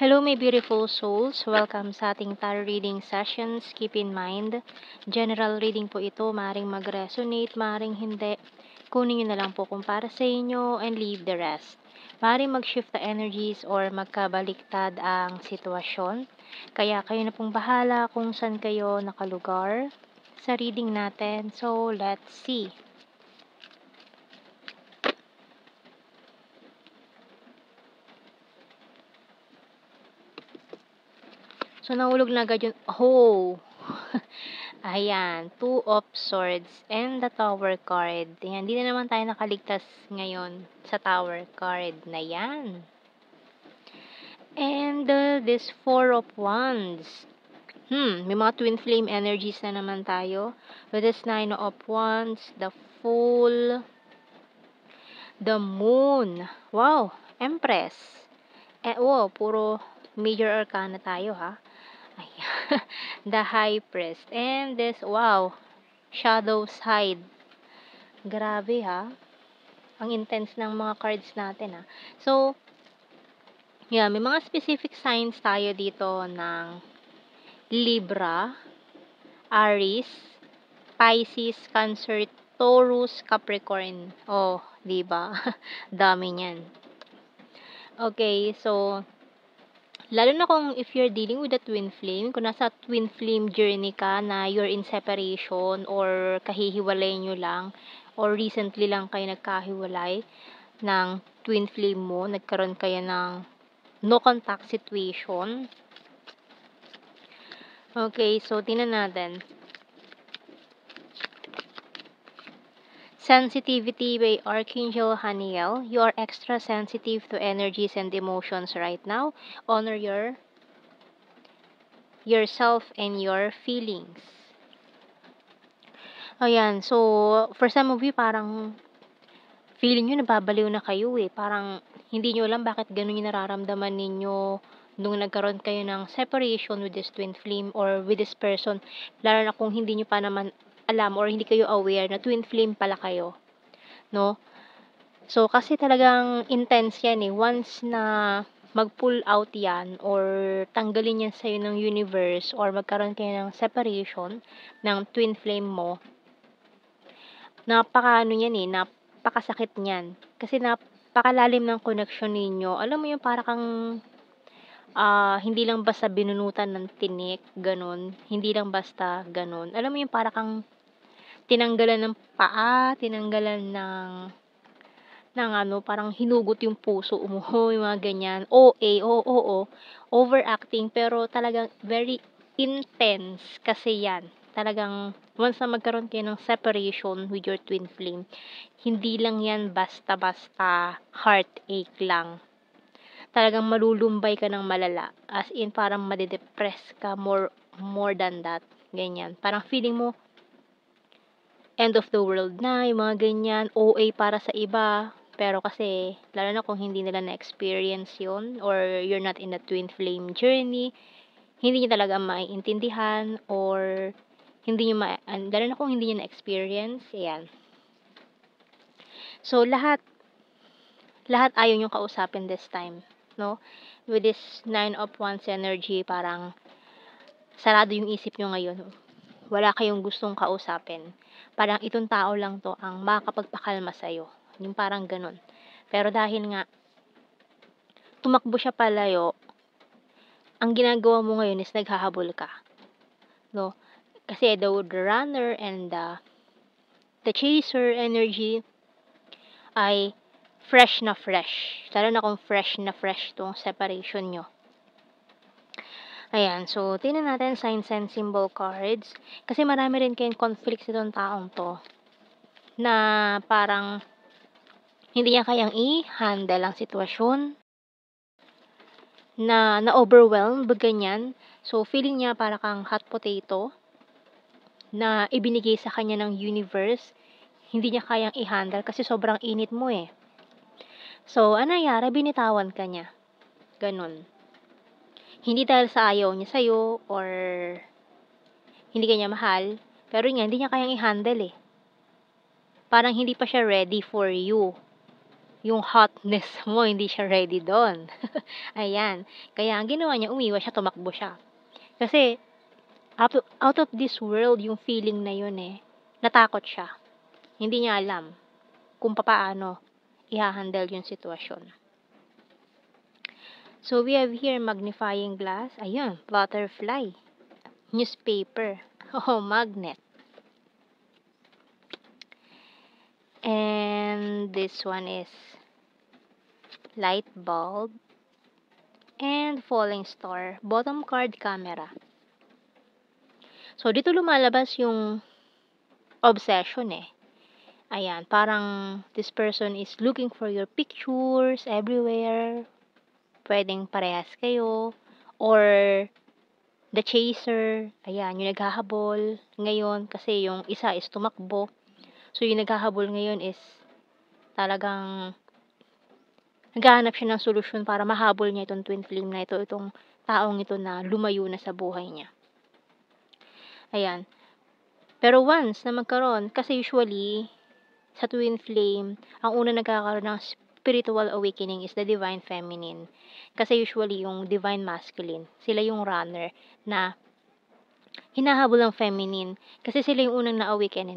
Hello, my beautiful souls. Welcome sa ating tarot reading sessions. Keep in mind, general reading po ito. Maring mag-resonate, maring hindi. Kunin nyo na lang po kung para sa inyo and leave the rest. Maring mag-shift the energies or magkabaliktad ang sitwasyon. Kaya kayo na pong bahala kung saan kayo nakalugar sa reading natin. So, let's see. So, nahulog na agad yun. Oh! Ayan, Two of Swords and the Tower card. Ayan, di na naman tayo nakaligtas ngayon sa Tower card na yan. And this Four of Wands. May mga twin flame energies na naman tayo. With this Nine of Wands, the Fool, the Moon. Wow, Empress. Wow, puro major arcana tayo ha. Ayan. The High Priest. And this, wow, Shadow Side. Grabe ha. Ang intense ng mga cards natin ha. So, yeah, may mga specific signs tayo dito ng Libra, Aries, Pisces, Cancer, Taurus, Capricorn. Oh, di ba? Dami niyan. Okay, so lalo na kung if you're dealing with a twin flame, kung nasa twin flame journey ka na you're in separation or kahihiwalay nyo lang or recently lang kayo nagkahiwalay ng twin flame mo, nagkaroon kayo ng no contact situation. Okay, so tingnan natin. Sensitivity by Archangel Haniel. You are extra sensitive to energies and emotions right now. Honor yourself and your feelings. Ayan, so for some of you parang feeling nyo nababaliw na kayo eh. Parang hindi nyo alam bakit ganun yung nararamdaman ninyo nung nagkaroon kayo ng separation with this twin flame or with this person. Lalo na kung hindi nyo pa naman alam or hindi kayo aware na twin flame pala kayo. No? So, kasi talagang intense yan eh. Once na mag-pull out yan or tanggalin yan sa'yo ng universe or magkaroon kayo ng separation ng twin flame mo, napakaano yan eh, napakasakit niyan. Kasi napakalalim ng connection ninyo. Alam mo yung para kang hindi lang basta binunutan ng tinik, ganun. Hindi lang basta ganun. Alam mo yung para kang tinanggalan ng paa, tinanggalan ng parang hinugot yung puso mo, yung mga ganyan. Oo, overacting, pero talagang very intense kasi yan. Talagang, once na magkaroon kayo ng separation with your twin flame, hindi lang yan basta-basta heartache lang. Talagang malulumbay ka ng malala. As in, parang madedepress ka more than that. Ganyan. Parang feeling mo, end of the world na, yung mga ganyan, OA para sa iba. Pero kasi, lalo na kung hindi nila na-experience yun, or you're not in a twin flame journey, hindi nyo talaga maiintindihan, or hindi nyo lalo na kung hindi nyo na-experience, yan. So, lahat ayaw nyo kausapin this time, no? With this 9 of Wands energy, parang sarado yung isip nyo ngayon. Wala kayong gustong kausapin. Parang itong tao lang to ang makakapagpakalma sa'yo. Yung parang ganun. Pero dahil nga, tumakbo siya palayo, ang ginagawa mo ngayon is naghahabol ka. No? Kasi the runner and the chaser energy ay fresh na fresh. Lalo na kung fresh na fresh tong separation nyo. Ayan, so tingnan natin signs and symbol cards. Kasi marami rin kayong conflicts itong taong to. Na parang hindi niya kayang i-handle ang sitwasyon. Na-overwhelm, ganyan. So, feeling niya para kang hot potato na ibinigay sa kanya ng universe. Hindi niya kayang i-handle kasi sobrang init mo eh. So, ano nangyari? Binitawan ka niya. Ganun. Hindi dahil sa ayaw niya sa'yo or hindi ka niya mahal. Pero hindi niya kayang i-handle eh. Parang hindi pa siya ready for you. yung hotness mo, hindi siya ready doon. Ayan. Kaya ang ginawa niya, umiwas siya, tumakbo siya. Kasi, out of this world yung feeling na yun eh. Natakot siya. Hindi niya alam kung paano i-handle yung sitwasyon. So, we have here magnifying glass. Ayun, butterfly. Newspaper. Oh, magnet. And this one is light bulb. And falling star. Bottom card, camera. So, dito lumalabas yung obsession eh. Ayan, parang this person is looking for your pictures everywhere. Pwedeng parehas kayo. Or the chaser. Ayan, yung naghahabol. Ngayon, kasi yung isa is tumakbo. So, yung naghahabol ngayon is talagang naghahanap siya ng solusyon para mahabol niya itong twin flame na ito, itong taong ito na lumayo na sa buhay niya. Ayan. Pero once na magkaroon, kasi usually, sa twin flame, ang una nagkakaroon ng spiritual awakening is the divine feminine. Kasi usually, yung divine masculine, sila yung runner na hinahabol ng feminine. Kasi sila yung unang na-awaken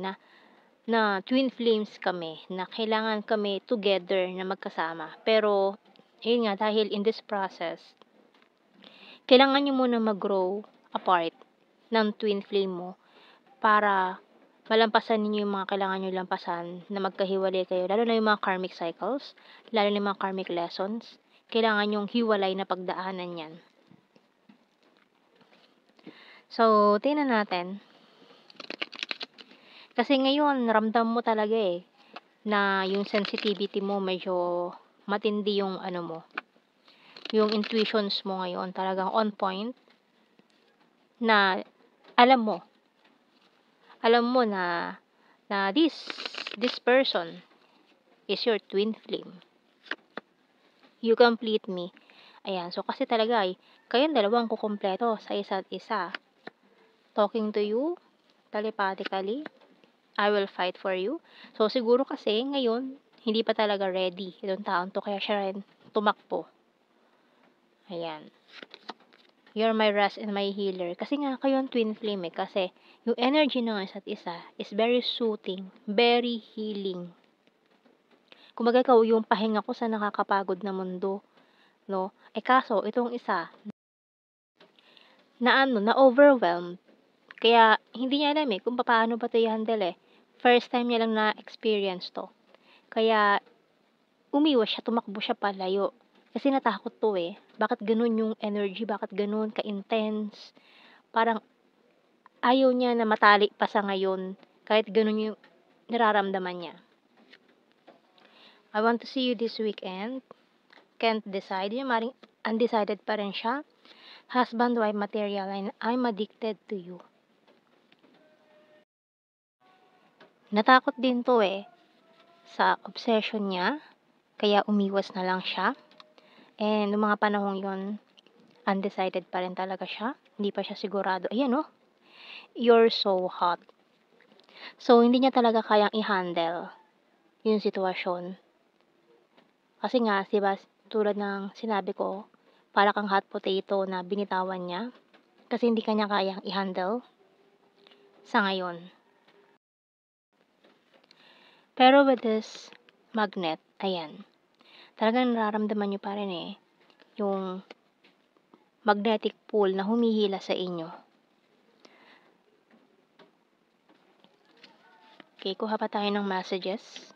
na twin flames kami, na kailangan kami together na magkasama. Pero, yun nga, dahil in this process, kailangan nyo muna mag-grow apart ng twin flame mo para malampasan ninyo yung mga kailangan nyo lampasan na magkahiwalay kayo. Lalo na yung mga karmic cycles, lalo na yung mga karmic lessons. Kailangan yung hiwalay na pagdaanan yan. So, tingnan natin. Kasi ngayon, ramdam mo talaga eh, na yung sensitivity mo medyo matindi yung ano mo. Yung intuitions mo ngayon talagang on point na alam mo na this person is your twin flame. You complete me. Ayan, so kasi talaga ay kayong dalawang kukumpleto sa isa't isa. Talking to you telepathically, I will fight for you. So siguro kasi ngayon hindi pa talaga ready itong taon to, kaya siya rin tumakbo. Ayan. You're my rest and my healer. Kasi nga kayo ang twin flame eh. Kasi yung energy ng isa't isa is very soothing, very healing. Kumbaga ikaw yung pahinga ko sa nakakapagod na mundo, no? Kaso itong isa na overwhelmed. Kaya hindi niya alam eh kung paano ba 'to i-handle eh. First time niya lang na-experience 'to. Kaya umiwas siya, tumakbo siya palayo. Kasi natakot 'to eh. Bakit ganun yung energy? Bakit ganun ka-intense? Parang ayaw niya na matali pa sa ngayon kahit ganun yung nararamdaman niya. I want to see you this weekend. Can't decide. Yung maring undecided pa rin siya. Husband, wife, material, and I'm addicted to you. Natakot din to eh sa obsession niya. Kaya umiwas na lang siya. And noong mga panahong yon, undecided pa rin talaga siya. Hindi pa siya sigurado. Ayan oh. You're so hot. So, hindi niya talaga kayang i-handle yung sitwasyon. Kasi nga, diba, tulad ng sinabi ko, para kang hot potato na binitawan niya. Kasi hindi kanya kayang i-handle sa ngayon. Pero with this magnet, ayan, talagang nararamdaman nyo pa rin eh, yung magnetic pull na humihila sa inyo. Okay, kuha pa tayo ng messages.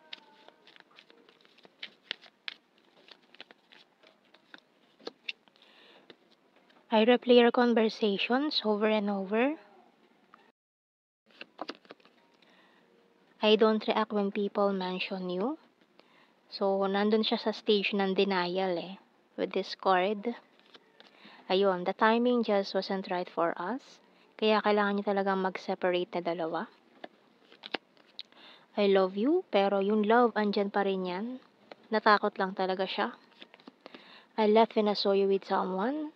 I replay your conversations over and over. I don't react when people mention you. So, nandun siya sa stage ng denial eh, with this card. Ayun, the timing just wasn't right for us. Kaya kailangan niyo talagang mag-separate na dalawa. I love you, pero yung love, andyan pa rin yan. Natakot lang talaga siya. I left when I saw you with someone.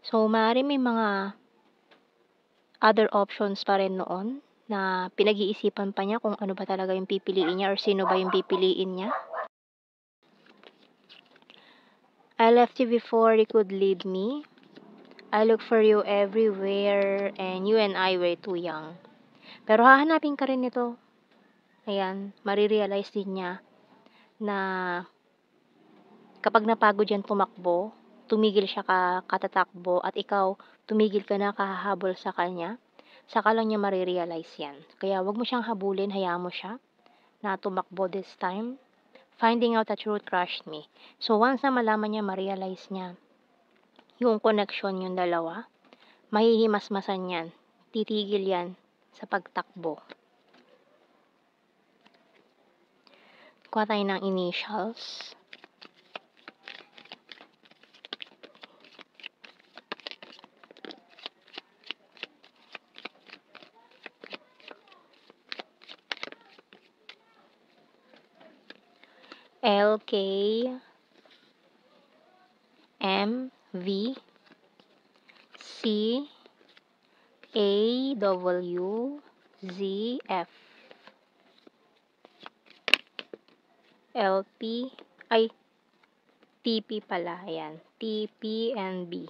So, maaari may mga other options pa rin noon na pinag-iisipan pa niya kung ano ba talaga yung pipiliin niya or sino ba yung pipiliin niya. I left you before you could leave me. I look for you everywhere and you and I were too young. Pero hahanapin ka rin nito. Ayan, marirealize din niya na kapag napagod yan tumakbo, tumigil siya katatakbo at ikaw tumigil ka na kahahabol sa kanya, saka lang niya marirealize yan. Kaya wag mo siyang habulin, hayaan mo siya na tumakbo this time. Finding out the truth crushed me. So once na malaman niya, ma-realize niya yung connection yung dalawa, mahihimasmasan yan. Titigil yan sa pagtakbo. Kuha tayo ng initials. LK, MV, C, AW, ZF, LP, ay, TP pala, ayan, TP and B.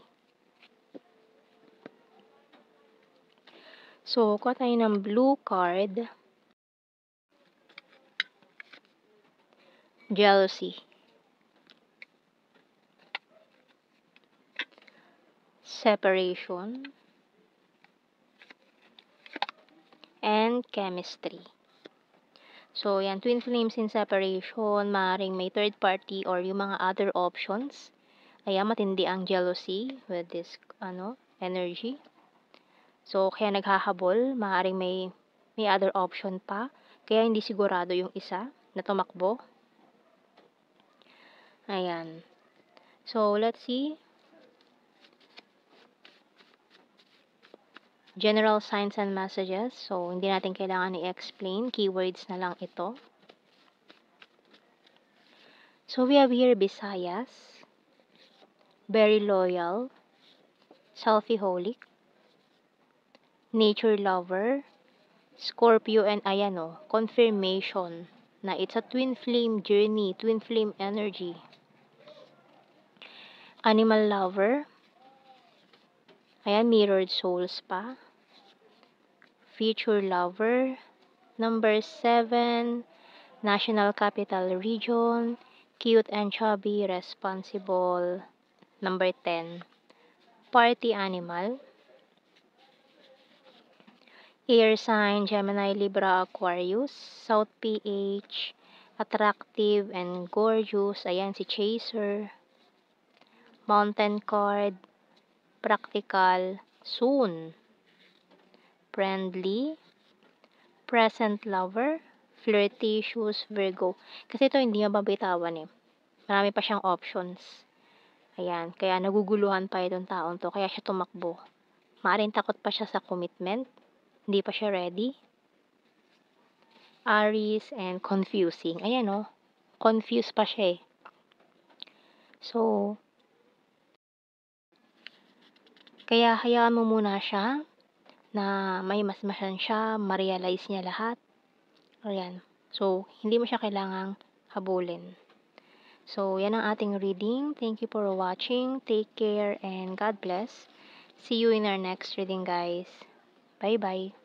So, kuha tayo ng blue card. Jealousy. Separation. And chemistry. So, yan, twin flames in separation, maaaring may third party or yung mga other options. Ayan, matindi ang jealousy with this, energy. So, kaya naghahabol, maaaring may other option pa. Kaya hindi sigurado yung isa na tumakbo. Ayan. So, let's see. General signs and messages. So, hindi natin kailangan i-explain. Keywords na lang ito. So, we have here Visayas. Very loyal. Selfie-holic. Nature lover. Scorpio and ayan confirmation na it's a twin flame journey, twin flame energy. Animal lover. Ayan, mirrored souls pa. Future lover. Number 7, National Capital Region. Cute and chubby, responsible. Number 10, party animal. Air sign, Gemini, Libra, Aquarius. South PH, attractive and gorgeous. Ayan, si Chaser. Mountain card, practical, soon. Friendly, present lover, flirtatious, Virgo. Kasi ito hindi niya mabitawan eh. Marami pa siyang options. Ayan, kaya naguguluhan pa itong taon to, kaya siya tumakbo. Maaaring takot pa siya sa commitment, hindi pa siya ready. Aries and confusing. Ayan confused pa siya eh. So, kaya hayaan mo muna siya na mahimasmasan siya, ma-realize niya lahat. Ayan. So, hindi mo siya kailangang habulin. So, yan ang ating reading. Thank you for watching. Take care and God bless. See you in our next reading, guys. Bye-bye.